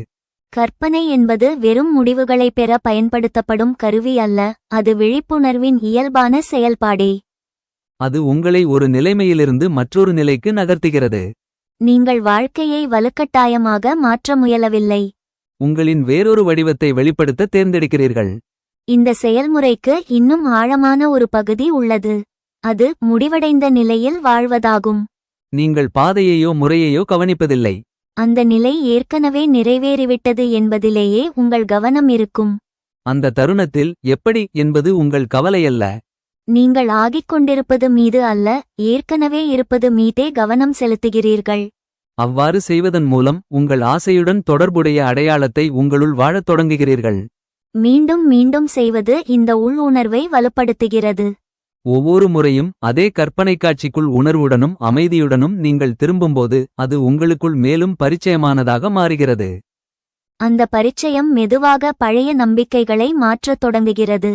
கற்பனை என்பது வெறும் முடிவுகளை பெற பயன்படுத்தப்படும் கருவி அல்ல, அது விழிப்புணர்வின் இயல்பான செயல்பாடே. அது உங்களை ஒரு நிலைமையிலிருந்து மற்றொரு நிலைக்கு நகர்த்துகிறது. நீங்கள் வாழ்க்கையை வலுக்கட்டாயமாக மாற்ற முயலவில்லை. உங்களின் வேறொரு வடிவத்தை வெளிப்படுத்த தேர்ந்தெடுக்கிறீர்கள். இந்த செயல்முறைக்கு இன்னும் ஆழமான ஒரு பகுதி உள்ளது. அது முடிவடைந்த நிலையில் வாழ்வதாகும். நீங்கள் பாதையையோ முறையையோ கவனிப்பதில்லை. அந்த நிலை ஏற்கனவே நிறைவேறிவிட்டது என்பதிலேயே உங்கள் கவனம் இருக்கும். அந்த தருணத்தில் எப்படி என்பது உங்கள் கவலையல்ல. நீங்கள் ஆகிக் கொண்டிருப்பது மீது அல்ல, ஏற்கனவே இருப்பது மீதே கவனம் செலுத்துகிறீர்கள். அவ்வாறு செய்வதன் மூலம் உங்கள் ஆசையுடன் தொடர்புடைய அடையாளத்தை உங்களுள் வாழத் தொடங்குகிறீர்கள். மீண்டும் மீண்டும் செய்வது இந்த உள் உணர்வை வலுப்படுத்துகிறது. ஒவ்வொரு முறையும் அதே கற்பனை காட்சிக்குள் உணர்வுடனும் அமைதியுடனும் நீங்கள் திரும்பும்போது அது உங்களுக்குள் மேலும் பரிச்சயமானதாக மாறுகிறது. அந்த பரிச்சயம் மெதுவாக பழைய நம்பிக்கைகளை மாற்றத் தொடங்குகிறது.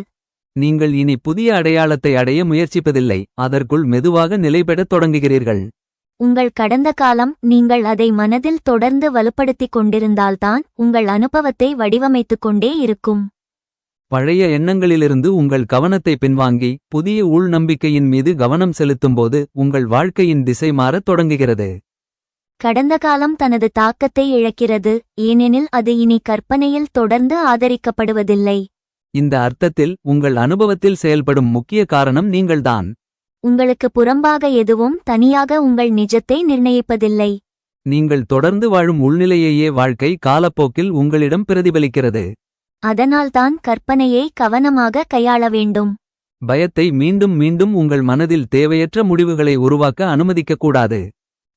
நீங்கள் இனி புதிய அடையாளத்தை அடைய முயற்சிப்பதில்லை, அதற்குள் மெதுவாக நிலைபெறத் தொடங்குகிறீர்கள். உங்கள் கடந்த காலம் நீங்கள் அதை மனதில் தொடர்ந்து வலுப்படுத்திக் கொண்டிருந்தால்தான் உங்கள் அனுபவத்தை வடிவமைத்துக் கொண்டே இருக்கும். பழைய எண்ணங்களிலிருந்து உங்கள் கவனத்தை பின்வாங்கி புதிய உள் நம்பிக்கையின் மீது கவனம் செலுத்தும்போது உங்கள் வாழ்க்கையின் திசை மாறத் தொடங்குகிறது. கடந்த காலம் தனது தாக்கத்தை இழக்கிறது, ஏனெனில் அது இனி கற்பனையில் தொடர்ந்து ஆதரிக்கப்படுவதில்லை. இந்த அர்த்தத்தில் உங்கள் அனுபவத்தில் செயல்படும் முக்கிய காரணம் நீங்கள்தான். உங்களுக்கு புறம்பாக எதுவும் தனியாக உங்கள் நிஜத்தை நிர்ணயிப்பதில்லை. நீங்கள் தொடர்ந்து வாழும் உள்நிலையையே வாழ்க்கை காலப்போக்கில் உங்களிடம் பிரதிபலிக்கிறது. அதனால்தான் கற்பனையை கவனமாக கையாள வேண்டும். பயத்தை மீண்டும் மீண்டும் உங்கள் மனதில் தேவையற்ற முடிவுகளை உருவாக்க அனுமதிக்கக்கூடாது.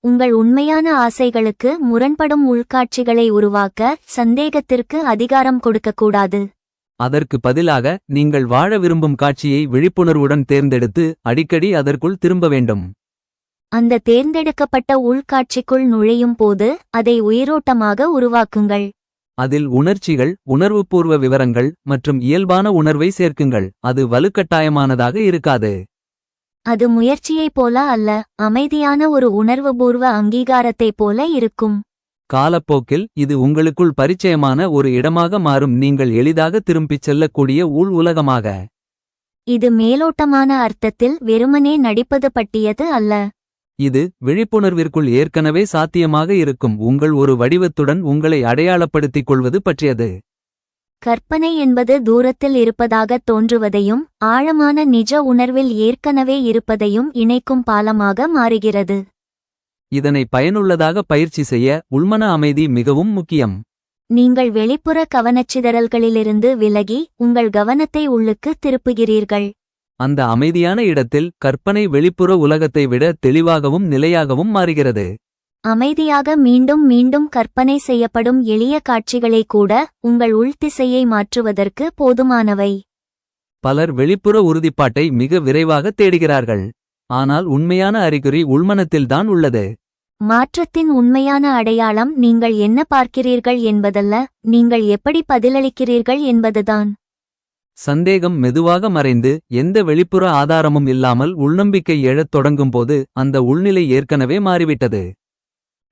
உங்கள் உண்மையான ஆசைகளுக்கு முரண்படும் உள்காட்சிகளை உருவாக்க சந்தேகத்திற்கு அதிகாரம் கொடுக்கக்கூடாது. அதற்கு பதிலாக நீங்கள் வாழ விரும்பும் காட்சியை விழிப்புணர்வுடன் தேர்ந்தெடுத்து அடிக்கடி அதற்குள் திரும்ப வேண்டும். அந்த தேர்ந்தெடுக்கப்பட்ட உள்காட்சிக்குள் நுழையும் போது அதை உயிரோட்டமாக உருவாக்குங்கள். அதில் உணர்ச்சிகள், உணர்வுபூர்வ விவரங்கள் மற்றும் இயல்பான உணர்வை சேர்க்குங்கள். அது வலுக்கட்டாயமானதாக இருக்காது. அது முயற்சியைப் போல அல்ல, அமைதியான ஒரு உணர்வுபூர்வ அங்கீகாரத்தைப் போல இருக்கும். காலப்போக்கில் இது உங்களுக்குள் பரிச்சயமான ஒரு இடமாக மாறும். நீங்கள் எளிதாக திரும்பிச் செல்லக்கூடிய உள் உலகமாக. இது மேலோட்டமான அர்த்தத்தில் வெறுமனே நடிப்பது பற்றியது அல்ல. இது விழிப்புணர்விற்குள் ஏற்கனவே சாத்தியமாக இருக்கும் உங்கள் ஒரு வடிவத்துடன் உங்களை அடையாளப்படுத்திக் கொள்வது பற்றியது. கற்பனை என்பது தூரத்தில் இருப்பதாகத் தோன்றுவதையும் ஆழமான நிஜ உணர்வில் ஏற்கனவே இருப்பதையும் இணைக்கும் பாலமாக மாறுகிறது. இதனை பயனுள்ளதாக பயிற்சி செய்ய உள்மன அமைதி மிகவும் முக்கியம். நீங்கள் வெளிப்புற கவனச்சிதறல்களிலிருந்து விலகி உங்கள் கவனத்தை உள்ளுக்கு திருப்புகிறீர்கள். அந்த அமைதியான இடத்தில் கற்பனை வெளிப்புற உலகத்தை விட தெளிவாகவும் நிலையாகவும் மாறுகிறது. அமைதியாக மீண்டும் மீண்டும் கற்பனை செய்யப்படும் எளிய காட்சிகளை கூட உங்கள் உள்திசையை மாற்றுவதற்கு போதுமானவை. பலர் வெளிப்புற உறுதிப்பாட்டை மிக விரைவாக தேடுகிறார்கள். ஆனால் உண்மையான அறிகுறி உள்மனத்தில்தான் உள்ளது. மாற்றத்தின் உண்மையான அடையாளம் நீங்கள் என்ன பார்க்கிறீர்கள் என்பதல்ல, நீங்கள் எப்படி பதிலளிக்கிறீர்கள் என்பதுதான். சந்தேகம் மெதுவாக மறைந்து எந்த வெளிப்புற ஆதாரமும் இல்லாமல் உள்நம்பிக்கை எழத் தொடங்கும்போது அந்த உள்நிலை ஏற்கனவே மாறிவிட்டது.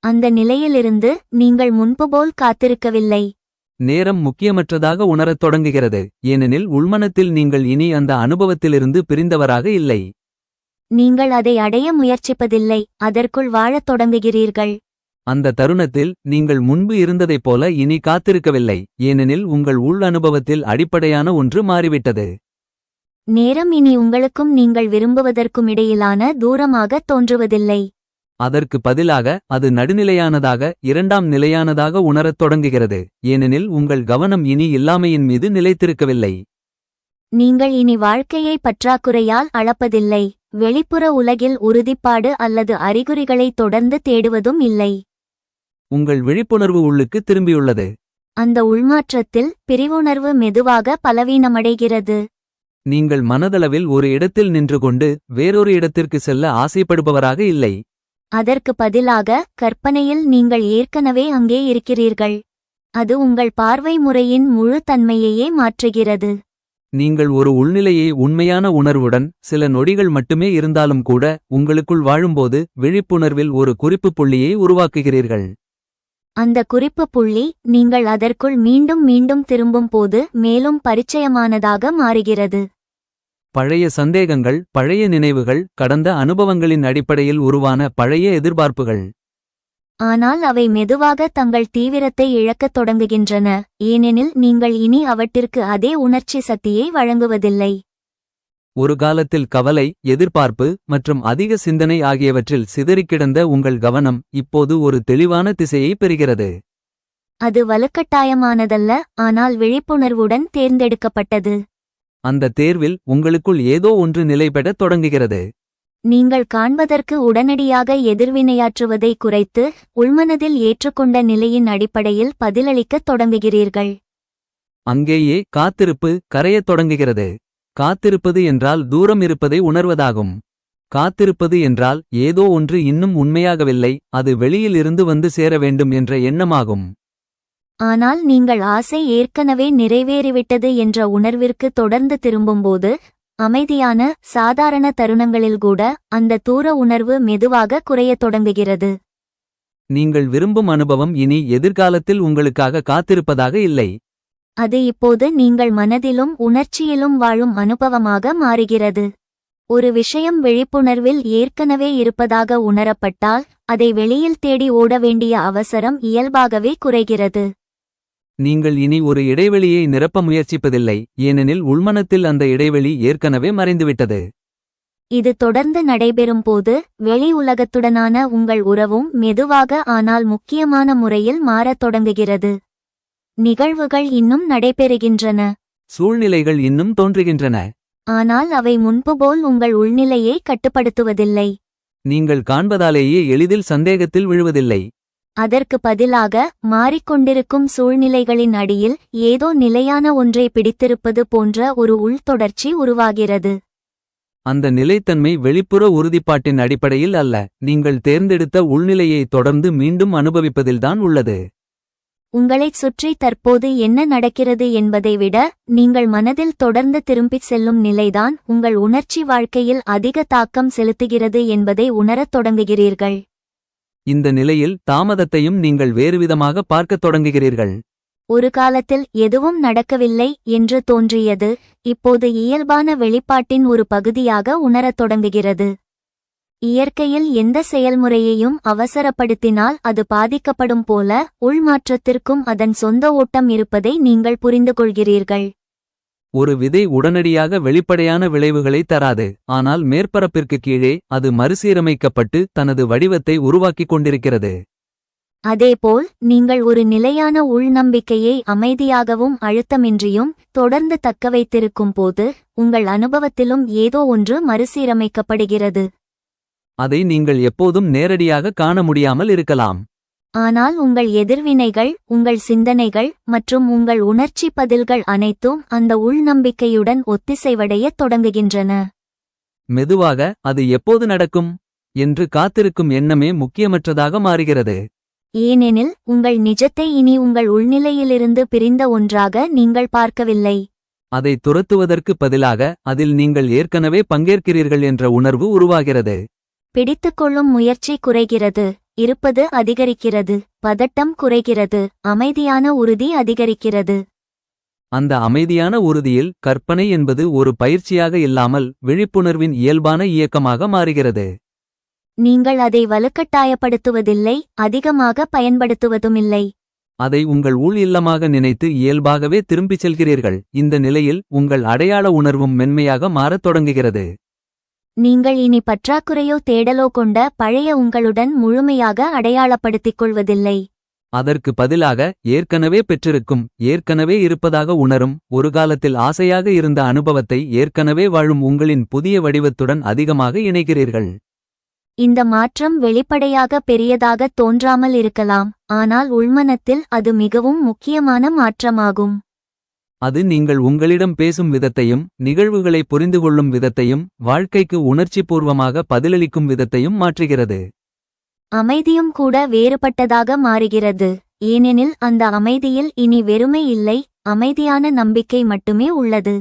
அந்த நிலையிலிருந்து நீங்கள் முன்புபோல் காத்திருக்கவில்லை. நேரம் முக்கியமற்றதாக உணரத் தொடங்குகிறது. ஏனெனில் உள்மனத்தில் நீங்கள் இனி அந்த அனுபவத்திலிருந்து பிரிந்தவராக இல்லை. நீங்கள் அதை அடைய முயற்சிப்பதில்லை, அதற்குள் வாழத் தொடங்குகிறீர்கள். அந்த தருணத்தில் நீங்கள் முன்பு இருந்ததைப் போல இனி காத்திருக்கவில்லை. ஏனெனில் உங்கள் உள் அனுபவத்தில் அடிப்படையான ஒன்று மாறிவிட்டது. நேரம் இனி உங்களுக்கும் நீங்கள் விரும்புவதற்கும் இடையிலான தூரமாக தோன்றுவதில்லை. அதற்கு பதிலாக அது நடுநிலையானதாக, இரண்டாம் நிலையானதாக உணரத் தொடங்குகிறது. ஏனெனில் உங்கள் கவனம் இனி இல்லாமையின் மீது நிலைத்திருக்கவில்லை. நீங்கள் இனி வாழ்க்கையை பற்றாக்குறையால் அளப்பதில்லை. வெளிப்புற உலகில் உறுதிப்பாடு அல்லது அறிகுறிகளை தொடர்ந்து தேடுவதும் இல்லை. உங்கள் விழிப்புணர்வு உள்ளுக்கு திரும்பியுள்ளது. அந்த உள்மாற்றத்தில் பிரிவுணர்வு மெதுவாக பலவீனமடைகிறது. நீங்கள் மனதளவில் ஒரு இடத்தில் நின்று கொண்டு வேறொரு இடத்திற்கு செல்ல ஆசைப்படுபவராக இல்லை. அதற்கு பதிலாக கற்பனையில் நீங்கள் ஏற்கனவே அங்கே இருக்கிறீர்கள். அது உங்கள் பார்வை முறையின் முழு தன்மையையே மாற்றுகிறது. நீங்கள் ஒரு உள்நிலையை உண்மையான உணர்வுடன் சில நொடிகள் மட்டுமே இருந்தாலும் கூட உங்களுக்குள் வாழும்போது விழிப்புணர்வில் ஒரு குறிப்பு புள்ளியை உருவாக்குகிறீர்கள். அந்த குறிப்பு புள்ளி நீங்கள் அதற்குள் மீண்டும் மீண்டும் திரும்பும் போது மேலும் பரிச்சயமானதாக மாறுகிறது. பழைய சந்தேகங்கள், பழைய நினைவுகள், கடந்த அனுபவங்களின் அடிப்படையில் உருவான பழைய எதிர்பார்ப்புகள். ஆனால் அவை மெதுவாக தங்கள் தீவிரத்தை இழக்கத் தொடங்குகின்றன, ஏனெனில் நீங்கள் இனி அவற்றிற்கு அதே உணர்ச்சி சக்தியை வழங்குவதில்லை. ஒரு காலத்தில் கவலை, எதிர்பார்ப்பு மற்றும் அதிக சிந்தனை ஆகியவற்றில் சிதறிக்கிடந்த உங்கள் கவனம் இப்போது ஒரு தெளிவான திசையை பெறுகிறது. அது வலுக்கட்டாயமானதல்ல, ஆனால் விழிப்புணர்வுடன் தேர்ந்தெடுக்கப்பட்டது. அந்த தேர்வில் உங்களுக்குள் ஏதோ ஒன்று நிலைபெறத் தொடங்குகிறது. நீங்கள் காண்பதற்கு உடனடியாக எதிர்வினையாற்றுவதை குறைத்து உள்மனதில் ஏற்றுக்கொண்ட நிலையின் அடிப்படையில் பதிலளிக்கத் தொடங்குகிறீர்கள். அங்கேயே காத்திருப்பு கரையத் தொடங்குகிறது. காத்திருப்பது என்றால் தூரம் இருப்பதை உணர்வதாகும். காத்திருப்பது என்றால் ஏதோ ஒன்று இன்னும் உண்மையாகவில்லை, அது வெளியில் இருந்து வந்து சேர வேண்டும் என்ற எண்ணமாகும். ஆனால் நீங்கள் ஆசை ஏற்கனவே நிறைவேறிவிட்டது என்ற உணர்விற்கு தொடர்ந்து திரும்பும்போது, அமைதியான சாதாரண தருணங்களில் கூட அந்த தூர உணர்வு மெதுவாக குறையத் தொடங்குகிறது. நீங்கள் விரும்பும் அனுபவம் இனி எதிர்காலத்தில் உங்களுக்காக காத்திருப்பதாக இல்லை. அது இப்போது நீங்கள் மனதிலும் உணர்ச்சியிலும் வாழும் அனுபவமாக மாறுகிறது. ஒரு விஷயம் விழிப்புணர்வில் ஏற்கனவே இருப்பதாக உணரப்பட்டால் அதை வெளியில் தேடி ஓட வேண்டிய அவசரம் இயல்பாகவே குறைகிறது. நீங்கள் இனி ஒரு இடைவெளியை நிரப்ப முயற்சிப்பதில்லை, ஏனெனில் உள்மனத்தில் அந்த இடைவெளி ஏற்கனவே மறைந்துவிட்டது. இது தொடர்ந்து நடைபெறும் போது வெளி உலகத்துடனான உங்கள் உறவும் மெதுவாக ஆனால் முக்கியமான முறையில் மாறத் தொடங்குகிறது. நிகழ்வுகள் இன்னும் நடைபெறுகின்றன. சூழ்நிலைகள் இன்னும் தோன்றுகின்றன. ஆனால் அவை முன்பு போல் உங்கள் உள்நிலையை கட்டுப்படுத்துவதில்லை. நீங்கள் காண்பதாலேயே எளிதில் சந்தேகத்தில் விழுவதில்லை. அதற்கு பதிலாக மாறிக்கொண்டிருக்கும் சூழ்நிலைகளின் அடியில் ஏதோ நிலையான ஒன்றை பிடித்திருப்பது போன்ற ஒரு உள்தொடர்ச்சி உருவாகிறது. அந்த நிலைத்தன்மை வெளிப்புற உறுதிப்பாட்டின் அடிப்படையில் அல்ல, நீங்கள் தேர்ந்தெடுத்த உள்நிலையை தொடர்ந்து மீண்டும் அனுபவிப்பதில்தான் உள்ளது. உங்களைச் சுற்றி தற்போது என்ன நடக்கிறது என்பதை விட நீங்கள் மனதில் தொடர்ந்து திரும்பிச் செல்லும் நிலைதான் உங்கள் உணர்ச்சி வாழ்க்கையில் அதிக தாக்கம் செலுத்துகிறது என்பதை உணரத் தொடங்குகிறீர்கள். இந்த நிலையில் தாமதத்தையும் நீங்கள் வேறுவிதமாக பார்க்கத் தொடங்குகிறீர்கள். ஒரு காலத்தில் எதுவும் நடக்கவில்லை என்று தோன்றியது இப்போது இயல்பான வெளிப்பாட்டின் ஒரு பகுதியாக உணரத் தொடங்குகிறது. இயற்கையில் எந்த செயல்முறையையும் அவசரப்படுத்தினால் அது பாதிக்கப்படும் போல உள்மாற்றத்திற்கும் அதன் சொந்த ஓட்டம் இருப்பதை நீங்கள் புரிந்துகொள்கிறீர்கள். ஒரு விதை உடனடியாக வெளிப்படையான விளைவுகளை தராது, ஆனால் மேற்பரப்பிற்கு கீழே அது மறுசீரமைக்கப்பட்டு தனது வடிவத்தை உருவாக்கிக் கொண்டிருக்கிறது. அதேபோல் நீங்கள் ஒரு நிலையான உள்நம்பிக்கையை அமைதியாகவும் அழுத்தமின்றியும் தொடர்ந்து தக்கவைத்திருக்கும் போது உங்கள் அனுபவத்திலும் ஏதோ ஒன்று மறுசீரமைக்கப்படுகிறது. அதை நீங்கள் எப்போதும் நேரடியாக காண முடியாமல் இருக்கலாம். ஆனால் உங்கள் எதிர்வினைகள், உங்கள் சிந்தனைகள் மற்றும் உங்கள் உணர்ச்சி பதில்கள் அனைத்தும் அந்த உள்நம்பிக்கையுடன் ஒத்திசைவடையத் தொடங்குகின்றன. மெதுவாக அது எப்போது நடக்கும் என்று காத்திருக்கும் எண்ணமே முக்கியமற்றதாக மாறுகிறது. ஏனெனில் உங்கள் நிஜத்தை இனி உங்கள் உள்நிலையிலிருந்து பிரிந்த ஒன்றாக நீங்கள் பார்க்கவில்லை. அதை துரத்துவதற்கு பதிலாக அதில் நீங்கள் ஏற்கனவே பங்கேற்கிறீர்கள் என்ற உணர்வு உருவாகிறது. பிடித்துக்கொள்ளும் முயற்சி குறைகிறது, இருப்பது அதிகரிக்கிறது, பதட்டம் குறைகிறது, அமைதியான உறுதி அதிகரிக்கிறது. அந்த அமைதியான உறுதியில் கற்பனை என்பது ஒரு பயிற்சியாக இல்லாமல் விழிப்புணர்வின் இயல்பான இயக்கமாக மாறுகிறது. நீங்கள் அதை வலுக்கட்டாயப்படுத்துவதில்லை, அதிகமாக பயன்படுத்துவதுமில்லை. அதை உங்கள் உள் இல்லமாக நினைத்து இயல்பாகவே திரும்பிச் செல்கிறீர்கள். இந்த நிலையில் உங்கள் அடையாள உணர்வும் மென்மையாக மாறத் தொடங்குகிறது. நீங்கள் இனி பற்றாக்குறையோ தேடலோ கொண்ட பழைய உங்களுடன் முழுமையாக அடையாளப்படுத்திக் கொள்வதில்லை. அதற்கு பதிலாக ஏற்கனவே பெற்றிருக்கும், ஏற்கனவே இருப்பதாக உணரும், ஒரு காலத்தில் ஆசையாக இருந்த அனுபவத்தை ஏற்கனவே வாழும் உங்களின் புதிய வடிவத்துடன் அதிகமாக இணைகிறீர்கள். இந்த மாற்றம் வெளிப்படையாக பெரியதாக தோன்றாமல் இருக்கலாம், ஆனால் உள்மனத்தில் அது மிகவும் முக்கியமான மாற்றமாகும். அது நீங்கள் உங்களிடம் பேசும் விதத்தையும், நிகழ்வுகளை புரிந்துகொள்ளும் விதத்தையும், வாழ்க்கைக்கு உணர்ச்சிபூர்வமாக பதிலளிக்கும் விதத்தையும் மாற்றுகிறது. அமைதியும் கூட வேறுபட்டதாக மாறுகிறது, ஏனெனில் அந்த அமைதியில் இனி வெறுமை இல்லை, அமைதியான நம்பிக்கை மட்டுமே உள்ளது.